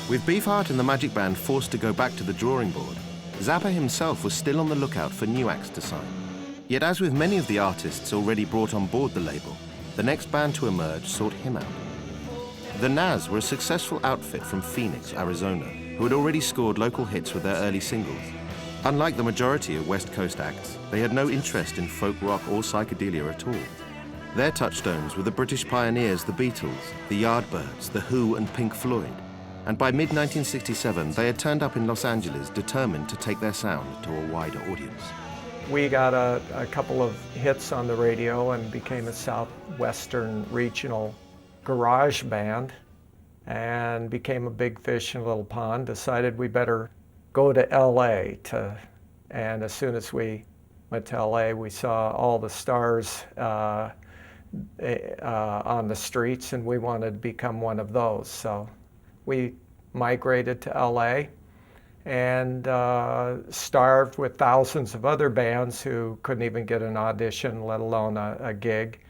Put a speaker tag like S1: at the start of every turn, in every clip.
S1: With Beefheart and the Magic Band forced to go back to the drawing board, Zappa himself was still on the lookout for new acts to sign. Yet as with many of the artists already brought on board the label, the next band to emerge sought him out. The Nazz were a successful outfit from Phoenix, Arizona, who had already scored local hits with their early singles. Unlike the majority of West Coast acts, they had no interest in folk rock or psychedelia at all. Their touchstones were the British pioneers, the Beatles, the Yardbirds, The Who, and Pink Floyd. And by mid-1967, they had turned up in Los Angeles determined to take their sound to a wider audience.
S2: We got a couple of hits on the radio and became a southwestern regional garage band and became a big fish in a little pond. Decided we better go to LA and as soon as we went to LA, we saw all the stars on the streets, and we wanted to become one of those. So we migrated to LA and starved with thousands of other bands who couldn't even get an audition, let alone a gig.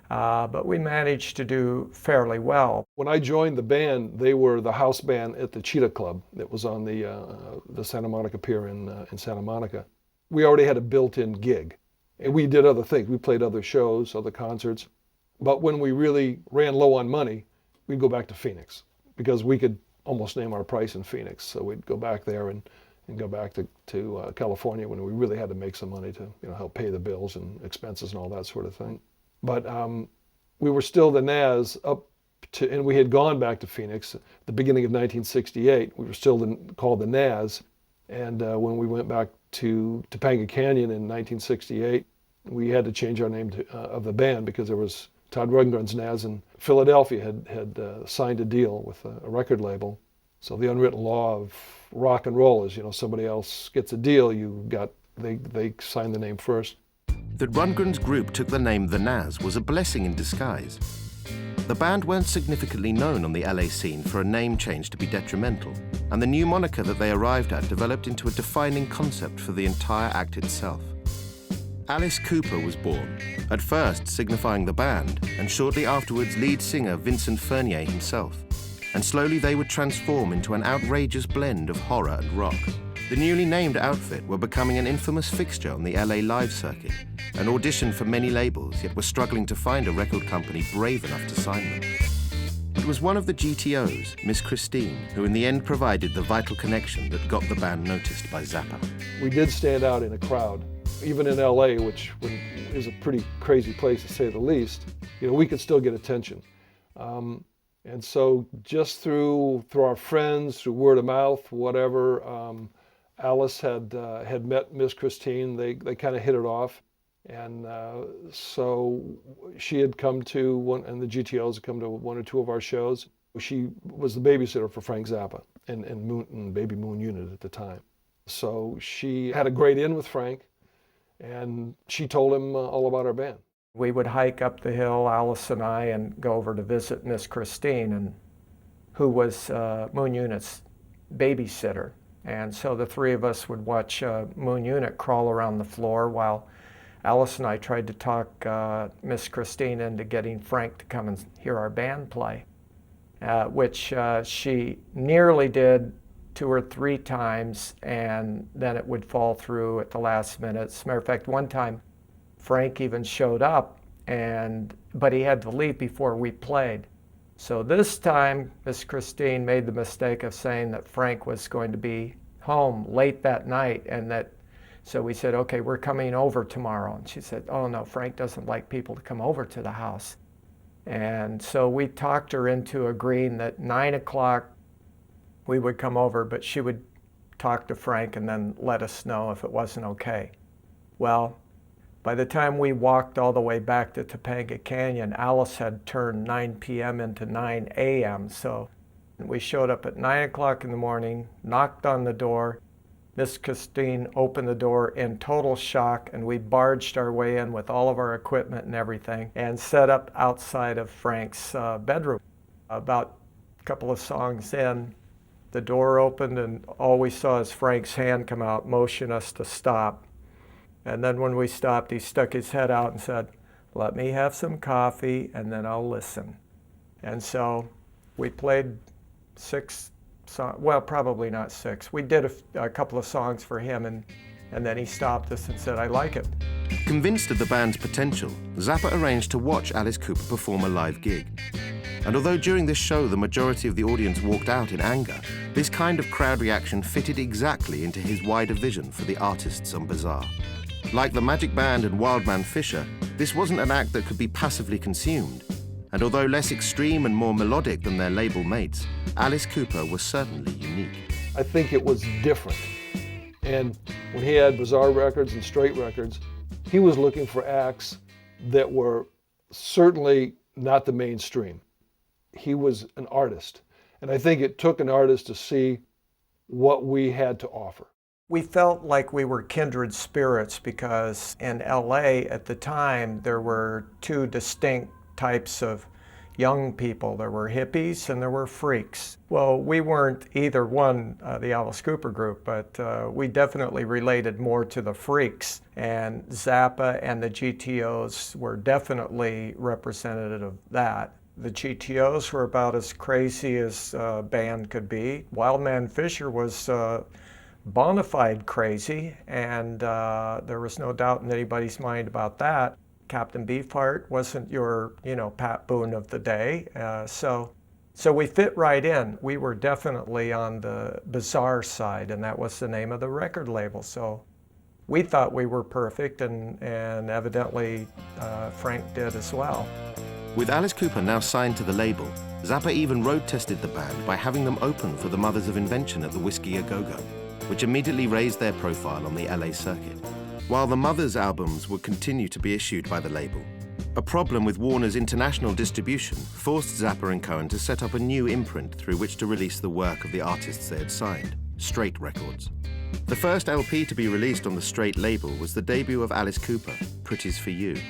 S2: But we managed to do fairly well.
S3: When I joined the band, they were the house band at the Cheetah Club that was on the Santa Monica Pier in Santa Monica. We already had a built-in gig, and we did other things. We played other shows, other concerts. But when we really ran low on money, we'd go back to Phoenix because we could almost name our price in Phoenix. So we'd go back there and go back to California when we really had to make some money to help pay the bills and expenses and all that sort of thing. But we were still the Nazz and we had gone back to Phoenix at the beginning of 1968. We were still called the Nazz. And when we went back to Topanga Canyon in 1968, we had to change our name of the band because there was Todd Rundgren's Nazz in Philadelphia had signed a deal with a record label. So the unwritten law of rock and roll is, somebody else gets a deal, they sign the name first.
S1: That Rundgren's group took the name The Nazz was a blessing in disguise. The band weren't significantly known on the LA scene for a name change to be detrimental, and the new moniker that they arrived at developed into a defining concept for the entire act itself. Alice Cooper was born, at first signifying the band, and shortly afterwards lead singer Vincent Furnier himself. And slowly they would transform into an outrageous blend of horror and rock. The newly named outfit were becoming an infamous fixture on the LA live circuit, and auditioned for many labels, yet were struggling to find a record company brave enough to sign them. It was one of the GTOs, Miss Christine, who in the end provided the vital connection that got the band noticed by Zappa.
S3: We did stand out in a crowd. Even in LA, which is a pretty crazy place to say the least, we could still get attention. And so just through our friends, through word of mouth, whatever, Alice had met Miss Christine. They kind of hit it off. And so she had come to and the GTOs had come to one or two of our shows. She was the babysitter for Frank Zappa and Baby Moon Unit at the time. So she had a great in with Frank. And she told him all about our band.
S2: We would hike up the hill, Alice and I, and go over to visit Miss Christine, who was Moon Unit's babysitter. And so the three of us would watch Moon Unit crawl around the floor while Alice and I tried to talk Miss Christine into getting Frank to come and hear our band play, which she nearly did 2 or 3 times, and then it would fall through at the last minute. As a matter of fact, one time Frank even showed up, but he had to leave before we played. So this time, Miss Christine made the mistake of saying that Frank was going to be home late that night, so we said, okay, we're coming over tomorrow. And she said, oh no, Frank doesn't like people to come over to the house. And so we talked her into agreeing that 9 o'clock we would come over, but she would talk to Frank and then let us know if it wasn't okay. Well, by the time we walked all the way back to Topanga Canyon, Alice had turned 9 p.m. into 9 a.m. So we showed up at 9 o'clock in the morning, knocked on the door. Miss Christine opened the door in total shock, and we barged our way in with all of our equipment and everything and set up outside of Frank's bedroom. About a couple of songs in, the door opened and all we saw is Frank's hand come out, motion us to stop. And then when we stopped, he stuck his head out and said, let me have some coffee and then I'll listen. And so we played 6 well, probably not 6. We did a couple of songs for him, and then he stopped us and said, "I like it."
S1: Convinced of the band's potential, Zappa arranged to watch Alice Cooper perform a live gig. And although during this show the majority of the audience walked out in anger, this kind of crowd reaction fitted exactly into his wider vision for the artists on Bizarre. Like the Magic Band and Wildman Fisher, this wasn't an act that could be passively consumed. And although less extreme and more melodic than their label mates, Alice Cooper was certainly unique.
S3: I think it was different. And when he had Bizarre Records and Straight Records, he was looking for acts that were certainly not the mainstream. He was an artist. And I think it took an artist to see what we had to offer.
S2: We felt like we were kindred spirits because in LA at the time there were 2 distinct types of young people. There were hippies and there were freaks. Well, we weren't either one, the Alice Cooper group, but we definitely related more to the freaks. And Zappa and the GTOs were definitely representative of that. The GTOs were about as crazy as a band could be. Wildman Fisher was bona fide crazy, and there was no doubt in anybody's mind about that. Captain Beefheart wasn't your, Pat Boone of the day. So we fit right in. We were definitely on the Bizarre side, and that was the name of the record label. So we thought we were perfect, and evidently Frank did as well.
S1: With Alice Cooper now signed to the label, Zappa even road tested the band by having them open for the Mothers of Invention at the Whiskey A Go-Go, which immediately raised their profile on the LA circuit. While the Mothers albums would continue to be issued by the label, a problem with Warner's international distribution forced Zappa and Cohen to set up a new imprint through which to release the work of the artists they had signed, Straight Records. The first LP to be released on the Straight label was the debut of Alice Cooper, Pretty's For You.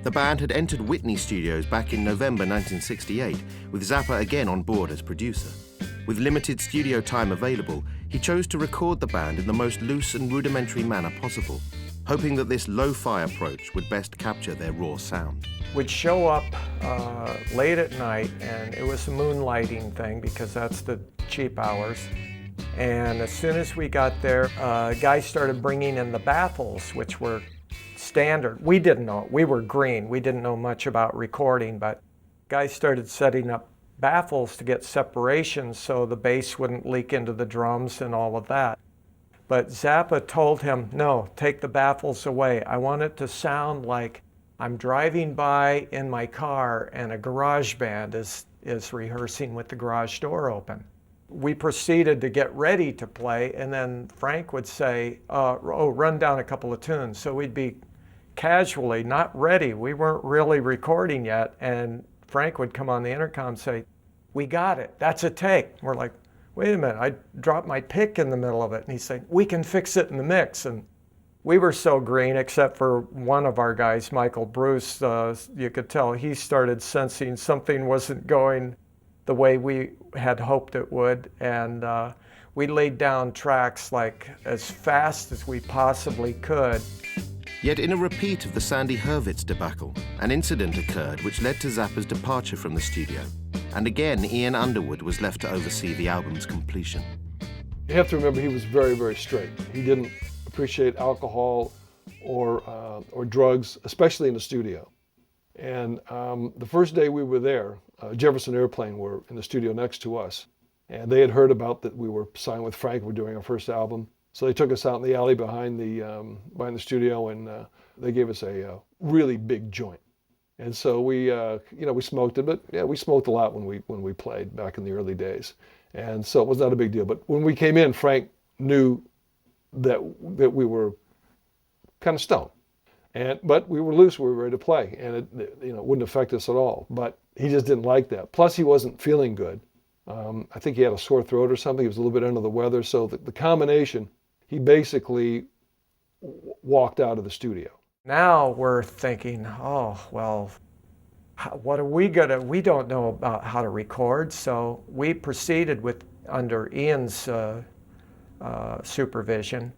S1: The band had entered Whitney Studios back in November 1968, with Zappa again on board as producer. With limited studio time available, he chose to record the band in the most loose and rudimentary manner possible, hoping that this lo-fi approach would best capture their raw sound.
S2: We'd show up late at night, and it was a moonlighting thing because that's the cheap hours. And as soon as we got there, guys started bringing in the baffles, which were standard. We didn't know. We were green. We didn't know much about recording, but guys started setting up baffles to get separation so the bass wouldn't leak into the drums and all of that. But Zappa told him, "No, take the baffles away. I want it to sound like I'm driving by in my car and a garage band is rehearsing with the garage door open." We proceeded to get ready to play, and then Frank would say, run down a couple of tunes. So we'd be casually not ready. We weren't really recording yet, and Frank would come on the intercom and say, "We got it. That's a take." We're like, "Wait a minute, I dropped my pick in the middle of it." And he's saying, "We can fix it in the mix." And we were so green, except for one of our guys, Michael Bruce. You could tell he started sensing something wasn't going the way we had hoped it would. And we laid down tracks like as fast as we possibly could.
S1: Yet in a repeat of the Sandy Hurwitz debacle, an incident occurred which led to Zappa's departure from the studio. And again, Ian Underwood was left to oversee the album's completion.
S3: You have to remember he was very, very straight. He didn't appreciate alcohol or drugs, especially in the studio. And the first day we were there, Jefferson Airplane were in the studio next to us. And they had heard about that we were signed with Frank, we're doing our first album. So they took us out in the alley behind the studio, and they gave us a really big joint. And so we smoked it, but yeah, we smoked a lot when we played back in the early days. And so it was not a big deal. But when we came in, Frank knew that we were kind of stoned. But we were loose, we were ready to play, and it wouldn't affect us at all. But he just didn't like that. Plus, he wasn't feeling good. I think he had a sore throat or something. He was a little bit under the weather. So the combination, he basically walked out of the studio.
S2: Now we're thinking, oh, well, what are we we don't know about how to record. So we proceeded under Ian's supervision.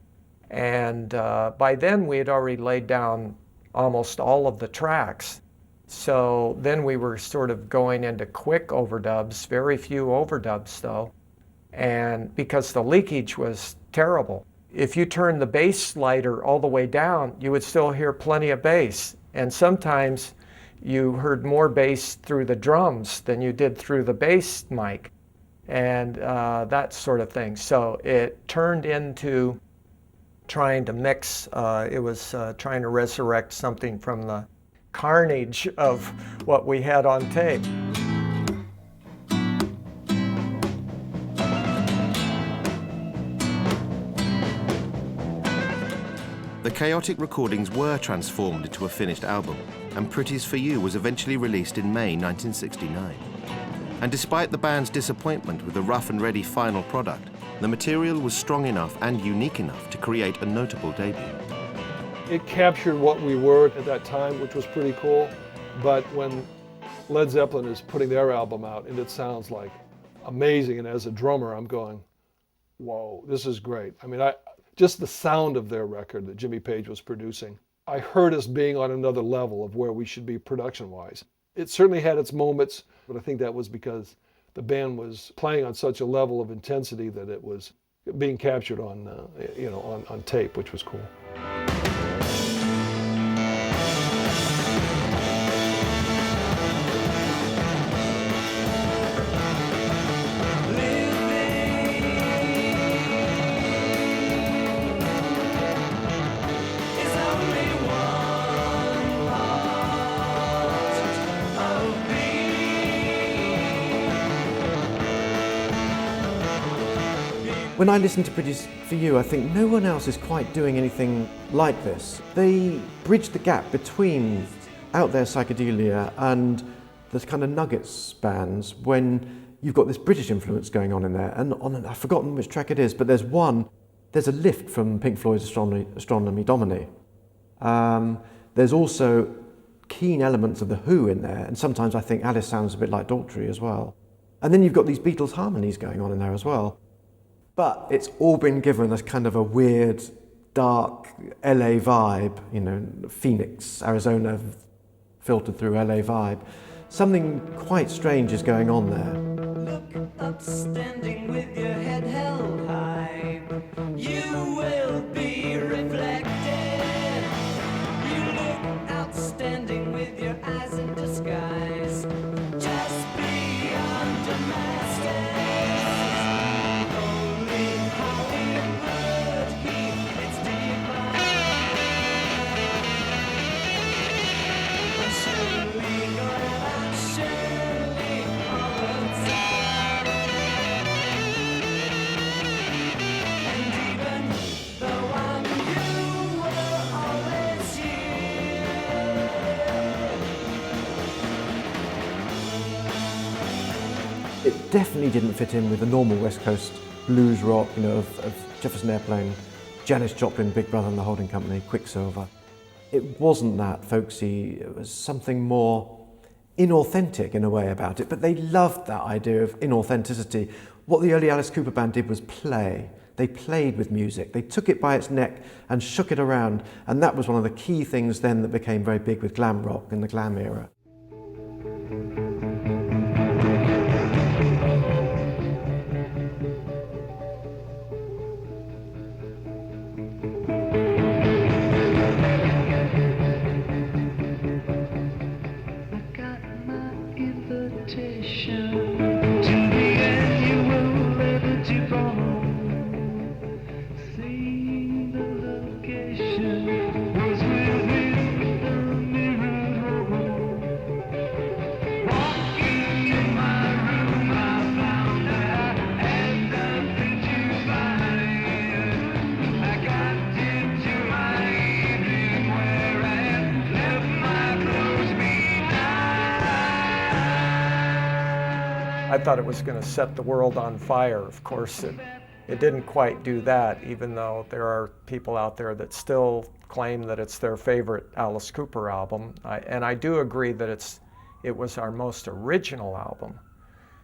S2: And by then we had already laid down almost all of the tracks. So then we were sort of going into quick overdubs, very few overdubs though. and because the leakage was terrible. If you turn the bass slider all the way down, you would still hear plenty of bass. And sometimes you heard more bass through the drums than you did through the bass mic, and that sort of thing. So it turned into trying to mix, it was trying to resurrect something from the carnage of what we had on tape.
S1: The chaotic recordings were transformed into a finished album, and Pretty's For You was eventually released in May 1969. And despite the band's disappointment with the rough and ready final product, the material was strong enough and unique enough to create a notable debut.
S3: It captured what we were at that time, which was pretty cool. But when Led Zeppelin is putting their album out and it sounds like amazing, and as a drummer, I'm going, whoa, this is great. I mean, just the sound of their record that Jimmy Page was producing, I heard us being on another level of where we should be production-wise. It certainly had its moments, but I think that was because the band was playing on such a level of intensity that it was being captured on, on tape, which was cool.
S4: When I listen to Pretty's For You, I think no one else is quite doing anything like this. They bridge the gap between out there psychedelia and the kind of Nuggets bands when you've got this British influence going on in there. And I've forgotten which track it is, but there's a lift from Pink Floyd's Astronomy Domini. There's also keen elements of The Who in there, and sometimes I think Alice sounds a bit like Daughtry as well. And then you've got these Beatles harmonies going on in there as well. But it's all been given as kind of a weird, dark LA vibe, Phoenix, Arizona, filtered through LA vibe. Something quite strange is going on there.
S5: Look up, standing with your head held high. You will be reflected. You look outstanding with your eyes in disguise. Just beyond Damascus.
S4: It definitely didn't fit in with the normal West Coast blues rock, of Jefferson Airplane, Janis Joplin, Big Brother and the Holding Company, Quicksilver. It wasn't that folksy, it was something more inauthentic in a way about it, but they loved that idea of inauthenticity. What the early Alice Cooper band did was play. They played with music. They took it by its neck and shook it around, and that was one of the key things then that became very big with glam rock in the glam era.
S2: I thought it was going to set the world on fire. Of course, it didn't quite do that, even though there are people out there that still claim that it's their favorite Alice Cooper album. And I do agree that it was our most original album.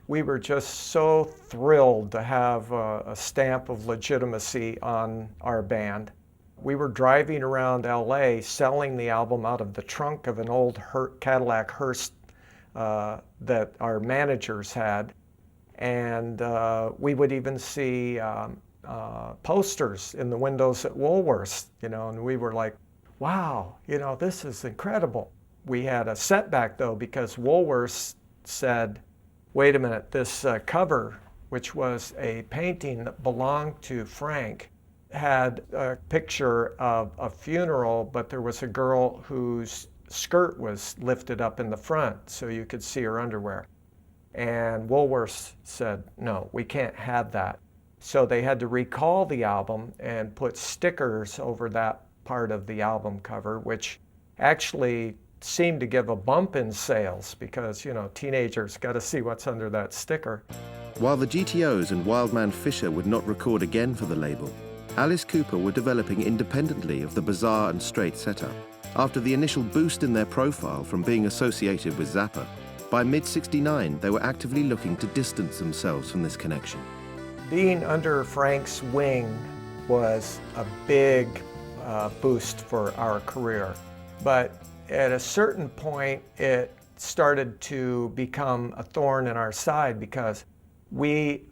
S2: We were just so thrilled to have a stamp of legitimacy on our band. We were driving around LA selling the album out of the trunk of an old Cadillac Hearst that our managers had. And we would even see posters in the windows at Woolworths, and we were like, wow, this is incredible. We had a setback though, because Woolworths said, wait a minute, this cover, which was a painting that belonged to Frank, had a picture of a funeral, but there was a girl whose skirt was lifted up in the front so you could see her underwear. And Woolworths said, no, we can't have that. So they had to recall the album and put stickers over that part of the album cover, which actually seemed to give a bump in sales because, teenagers got to see what's under that sticker.
S1: While the GTOs and Wildman Fisher would not record again for the label, Alice Cooper were developing independently of the bizarre and straight setup. After the initial boost in their profile from being associated with Zappa, by mid-69 they were actively looking to distance themselves from this connection.
S2: Being under Frank's wing was a big boost for our career, but at a certain point it started to become a thorn in our side because we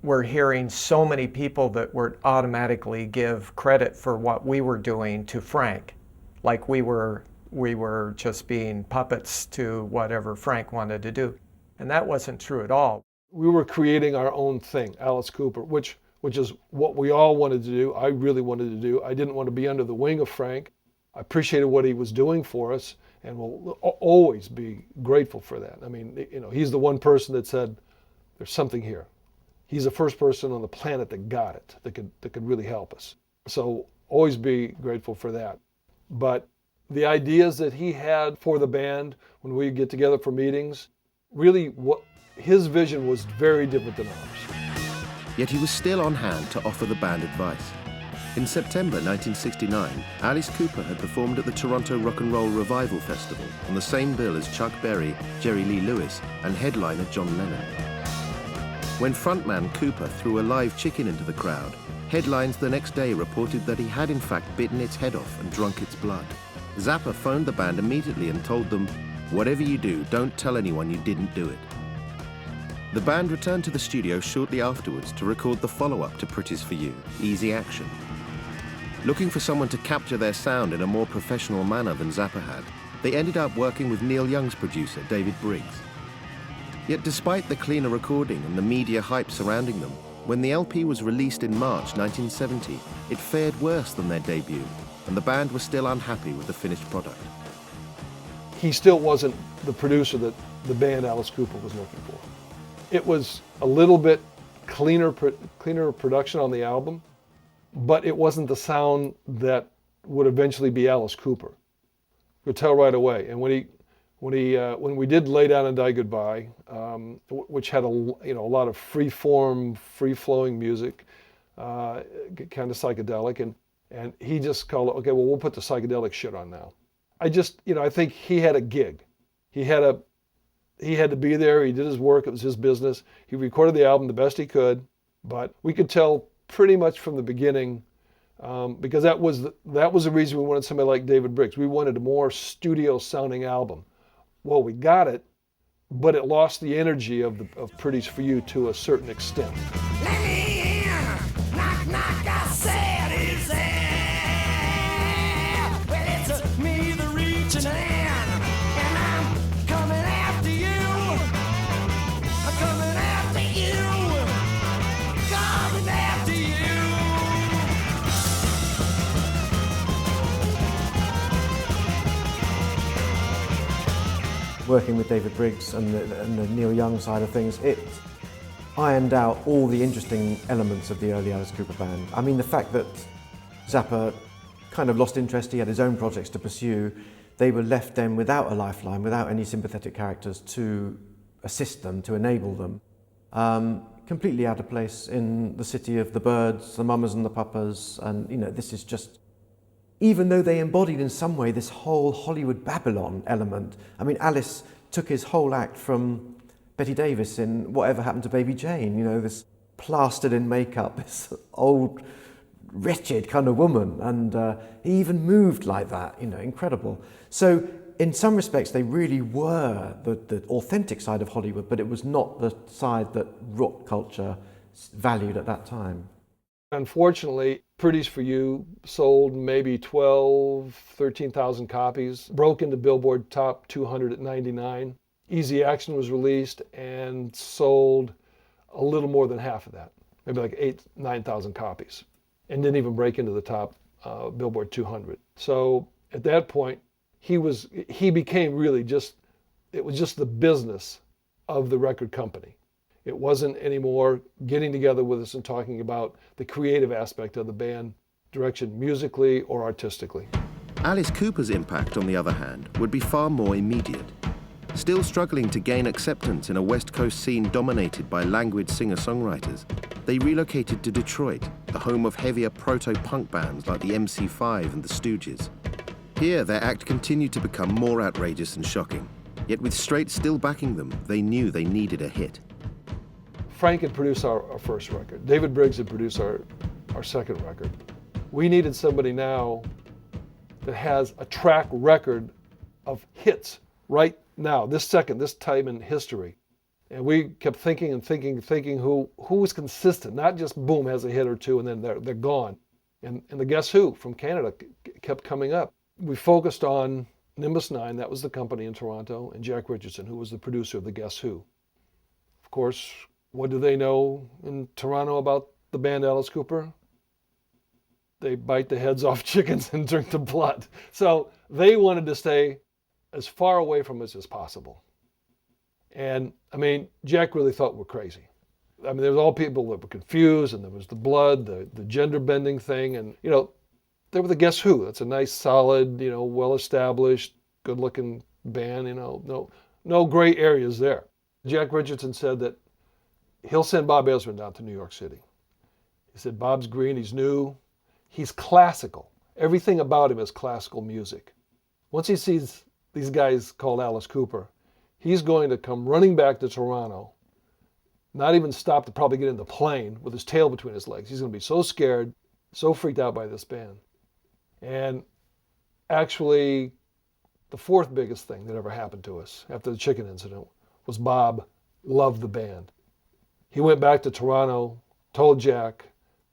S2: were hearing so many people that would automatically give credit for what we were doing to Frank, like we were just being puppets to whatever Frank wanted to do. And that wasn't true at all.
S3: We were creating our own thing, Alice Cooper, which is what we all wanted to do. I really wanted to do. I didn't want to be under the wing of Frank. I appreciated what he was doing for us and will always be grateful for that. I mean, he's the one person that said, there's something here. He's the first person on the planet that got it, that could really help us. So always be grateful for that. But the ideas that he had for the band when we get together for meetings, really his vision was very different than ours.
S1: Yet he was still on hand to offer the band advice. In September 1969, Alice Cooper had performed at the Toronto Rock and Roll Revival Festival on the same bill as Chuck Berry, Jerry Lee Lewis, and headliner John Lennon. When frontman Cooper threw a live chicken into the crowd, headlines the next day reported that he had in fact bitten its head off and drunk its blood. Zappa phoned the band immediately and told them, whatever you do, don't tell anyone you didn't do it. The band returned to the studio shortly afterwards to record the follow-up to Pretty's For You, Easy Action. Looking for someone to capture their sound in a more professional manner than Zappa had, they ended up working with Neil Young's producer, David Briggs. Yet despite the cleaner recording and the media hype surrounding them, when the LP was released in March 1970, it fared worse than their debut, and the band was still unhappy with the finished product.
S3: He still wasn't the producer that the band Alice Cooper was looking for. It was a little bit cleaner production on the album, but it wasn't the sound that would eventually be Alice Cooper. You could tell right away. And when we did Lay Down and Die Goodbye, which had a lot of free-form, free-flowing music, kind of psychedelic, and he just called it, okay, well, we'll put the psychedelic shit on now. I think he had a gig. He had to be there. He did his work. It was his business. He recorded the album the best he could, but we could tell pretty much from the beginning, because that was the reason we wanted somebody like David Briggs. We wanted a more studio-sounding album. Well, we got it, but it lost the energy of Pretty's For You to a certain extent.
S5: Let me in, knock, knock, I said, is there? Well, it's me, the reaching hand, and I'm coming after you. I'm coming after you, coming after you.
S4: Working with David Briggs and the Neil Young side of things, it ironed out all the interesting elements of the early Alice Cooper band. I mean, the fact that Zappa kind of lost interest, he had his own projects to pursue, they were left then without a lifeline, without any sympathetic characters to assist them, to enable them. Completely out of place in the city of the birds, the mamas and the papas, and this is just, even though they embodied in some way this whole Hollywood Babylon element. I mean, Alice took his whole act from Betty Davis in Whatever Happened to Baby Jane, this plastered in makeup, this old, wretched kind of woman, and he even moved like that, incredible. So in some respects, they really were the authentic side of Hollywood, but it was not the side that rock culture valued at that time.
S3: Unfortunately, Pretty's for You sold maybe 13,000 copies, broke into Billboard Top 200 at 99. Easy Action was released and sold a little more than half of that, maybe like 9,000 copies, and didn't even break into the top Billboard 200. So at that point, he became really it was just the business of the record company. It wasn't anymore getting together with us and talking about the creative aspect of the band direction musically or artistically.
S1: Alice Cooper's impact, on the other hand, would be far more immediate. Still struggling to gain acceptance in a West Coast scene dominated by languid singer-songwriters, they relocated to Detroit, the home of heavier proto-punk bands like the MC5 and the Stooges. Here, their act continued to become more outrageous and shocking. Yet with Straight still backing them, they knew they needed a hit.
S3: Frank had produced our first record. David Briggs had produced our second record. We needed somebody now that has a track record of hits right now, this second, this time in history. And we kept thinking and thinking who was consistent, not just boom, has a hit or two and then they're gone. And the Guess Who from Canada kept coming up. We focused on Nimbus 9, that was the company in Toronto, and Jack Richardson, who was the producer of the Guess Who. Of course, what do they know in Toronto about the band Alice Cooper? They bite the heads off chickens and drink the blood. So they wanted to stay as far away from us as possible. And I mean, Jack really thought we're crazy. I mean, there was all people that were confused, and there was the blood, the gender bending thing, and they were the Guess Who. That's a nice, solid, well-established, good-looking band. No gray areas there. Jack Richardson said that he'll send Bob Ezrin down to New York City. He said, Bob's green, he's new, he's classical. Everything about him is classical music. Once he sees these guys called Alice Cooper, he's going to come running back to Toronto, not even stop to probably get in the plane with his tail between his legs. He's going to be so scared, so freaked out by this band. And actually, the fourth biggest thing that ever happened to us after the chicken incident was Bob loved the band. He went back to Toronto, told Jack,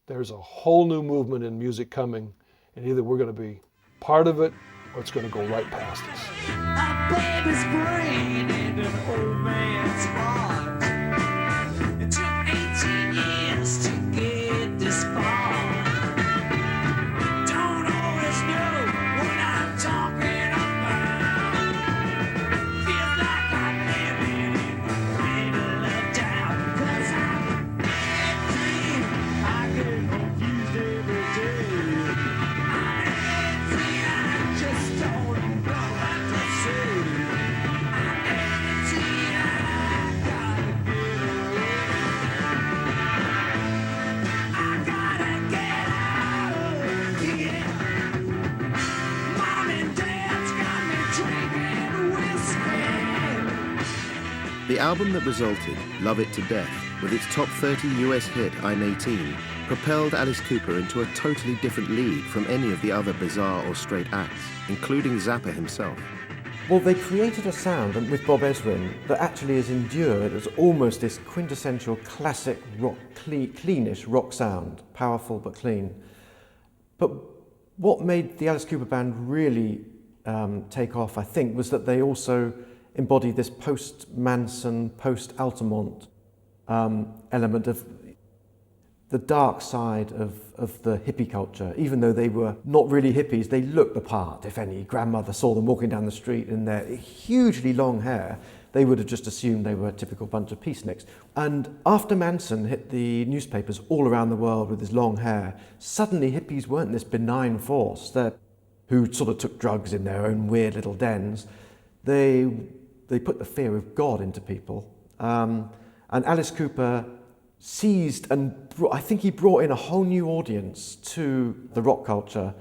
S3: there's a whole new movement in music coming, and either we're going to be part of it or it's going to go right past us.
S5: A baby's brain and an old man's heart. It took 18 years to get this far. Don't always know what I'm talking about. Feels like I'm living in the middle of town. 'Cause I'm empty, I get confused every day. I'm empty, I just don't know what to say. I'm empty, I gotta get away. I gotta get out of here. Mom and Dad's got me drinking whiskey.
S1: The album that resulted, Love It to Death, with its top 30 US hit, I'm 18, propelled Alice Cooper into a totally different league from any of the other bizarre or straight acts, including Zappa himself.
S4: Well, they created a sound with Bob Ezrin that actually has endured as almost this quintessential classic rock, cleanish rock sound, powerful but clean. But what made the Alice Cooper band really take off, I think, was that they also embodied this post-Manson, post-Altamont element of the dark side of the hippie culture. Even though they were not really hippies, they looked the part. If any grandmother saw them walking down the street in their hugely long hair, they would have just assumed they were a typical bunch of peaceniks. And after Manson hit the newspapers all around the world with his long hair, suddenly hippies weren't this benign force who sort of took drugs in their own weird little dens. They put the fear of God into people. And Alice Cooper seized and I think he brought in a whole new audience to the rock culture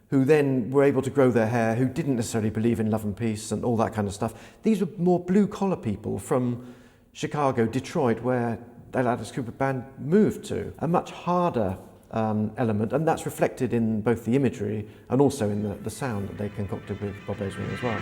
S4: who then were able to grow their hair, who didn't necessarily believe in love and peace and all that kind of stuff. These were more blue-collar people from Chicago, Detroit, where that Alice Cooper band moved to. A much harder element, and that's reflected in both the imagery and also in the sound that they concocted with Bob Ezrin as well.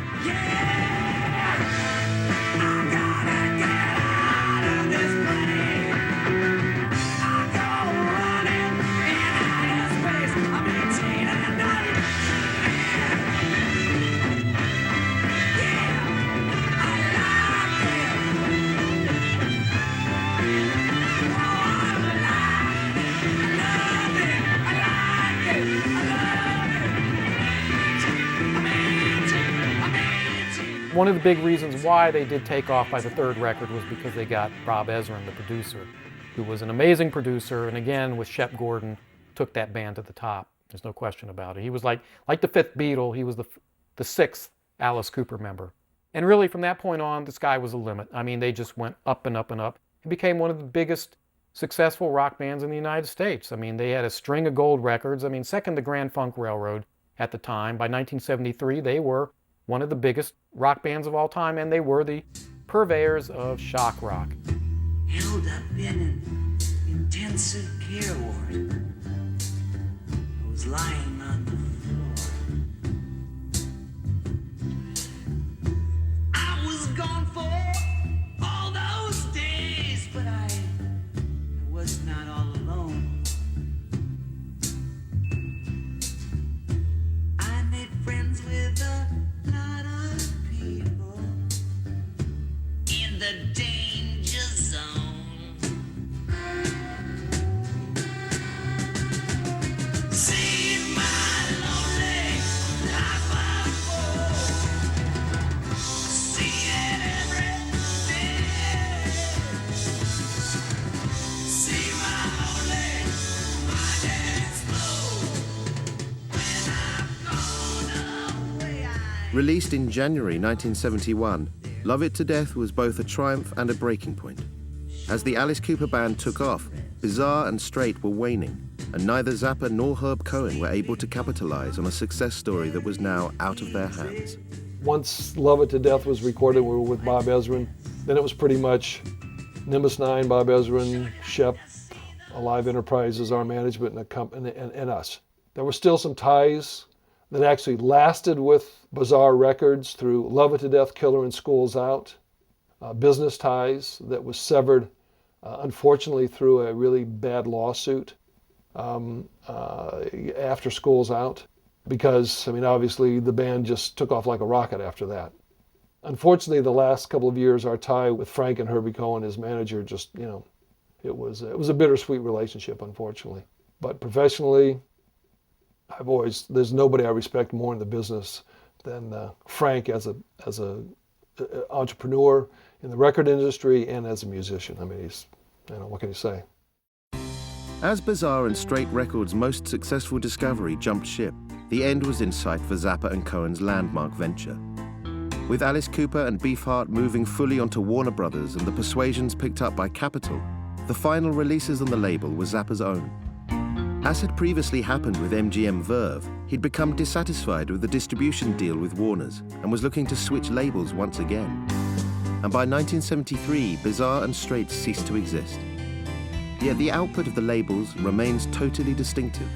S6: One of the big reasons why they did take off by the third record was because they got Bob Ezrin, the producer, who was an amazing producer, and again, with Shep Gordon, took that band to the top. There's no question about it. He was like the fifth Beatle, he was the sixth Alice Cooper member. And really, from that point on, the sky was the limit. I mean, they just went up and up and up. It became one of the biggest successful rock bands in the United States. I mean, they had a string of gold records. I mean, second to Grand Funk Railroad at the time. By 1973, they were one of the biggest rock bands of all time, and they were the purveyors of shock rock.
S5: Held up in an intensive care ward. I was lying on the floor. I was gone for all those days, but I was not all alone. I made friends with a lot of people in the danger zone. See my lonely life unfold. See it every day. See my lonely mind explode. When I've gone away,
S1: Released in January 1971, Love It to Death was both a triumph and a breaking point. As the Alice Cooper band took off, Bizarre and Straight were waning, and neither Zappa nor Herb Cohen were able to capitalize on a success story that was now out of their hands.
S3: Once Love It to Death was recorded, we were with Bob Ezrin, then it was pretty much Nimbus 9, Bob Ezrin, Shep, Alive Enterprises, our management, and us. There were still some ties that actually lasted with Bizarre Records through Love It to Death, Killer and School's Out, business ties that was severed, unfortunately, through a really bad lawsuit after School's Out, because, I mean, obviously the band just took off like a rocket after that. Unfortunately, the last couple of years, our tie with Frank and Herbie Cohen, his manager, just, you know, it was a bittersweet relationship, unfortunately. But professionally, there's nobody I respect more in the business than Frank as a entrepreneur in the record industry and as a musician. I mean, he's, you know, what can you say?
S1: As Bizarre and Straight Records' most successful discovery jumped ship, the end was in sight for Zappa and Cohen's landmark venture. With Alice Cooper and Beefheart moving fully onto Warner Brothers and the Persuasions picked up by Capitol, the final releases on the label were Zappa's own. As had previously happened with MGM Verve, he'd become dissatisfied with the distribution deal with Warner's and was looking to switch labels once again. And by 1973, Bizarre and Straight ceased to exist. Yet the output of the labels remains totally distinctive.